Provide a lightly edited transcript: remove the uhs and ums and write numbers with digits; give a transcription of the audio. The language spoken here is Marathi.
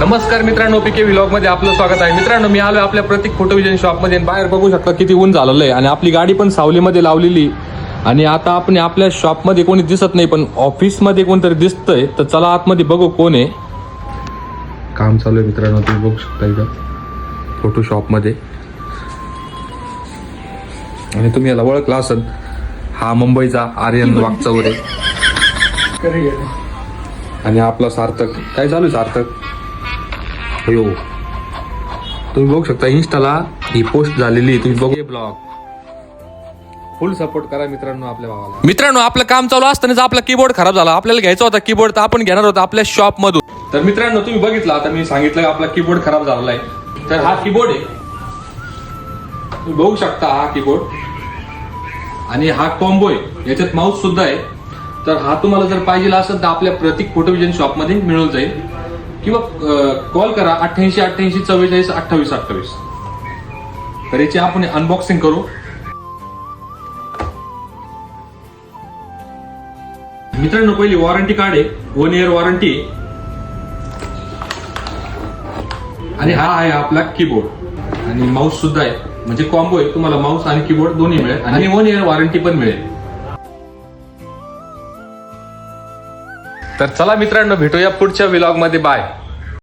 नमस्कार मित्रांनो, पीके व्लॉग मध्ये आपलं स्वागत आहे. मित्रांनो, मी आलो आपल्या प्रतीक फोटो विजन शॉप मध्ये. बाहेर बघू शकता किती ऊन झालेलं आहे आणि आपली गाडी पण सावलीमध्ये लावलेली. आणि आता आपण आपल्या शॉप मध्ये कोणी दिसत नाही, पण ऑफिस मध्ये कोणतरी दिसतंय. तर चला आतमध्ये बघू कोण आहे. काम चालू आहे मित्रांनो, तुम्ही बघू शकता इथं फोटोशॉप मध्ये. आणि तुम्ही याला ओळखला असेल, हा मुंबईचा आर्यन वागचौरे आणि आपला सार्थक. काय चालू आहे सार्थक? हो, तुम्ही बघू शकता इंस्टाला ही पोस्ट झालेली. तुम्ही बघू ब्लॉग फुल सपोर्ट करा मित्रांनो आपल्या भावाला. मित्रांनो, आपलं काम चालू असतानाच आपला कीबोर्ड खराब झाला. आपल्याला घ्यायचा होता कीबोर्ड, तर आपण घेणार होता आपल्या शॉप मधून. तर मित्रांनो, तुम्ही बघितलं, आता मी सांगितलं आपला कीबोर्ड खराब झालेला आहे. तर हा कीबोर्ड आहे, तुम्ही बघू शकता हा कीबोर्ड. आणि हा कॉम्बो आहे, याच्यात माऊस सुद्धा आहे. तर हा तुम्हाला जर पाहिजे असेल तर आपल्या प्रतीक फोटो विजन शॉप मध्ये मिळून जाईल, किंवा कॉल करा 88 88 44 28 28. तर याची आपण अनबॉक्सिंग करू. मित्रांनो, पहिली वॉरंटी कार्ड आहे, 1 इयर वॉरंटी. आणि हा आहे आपला कीबोर्ड आणि माऊस सुद्धा आहे, म्हणजे कॉम्बो आहे. तुम्हाला माऊस आणि कीबोर्ड दोन्ही मिळेल आणि 1 इयर वॉरंटी पण मिळेल. तर चला मित्रांनो, भेटूया पुढच्या व्लॉग मध्ये. बाय.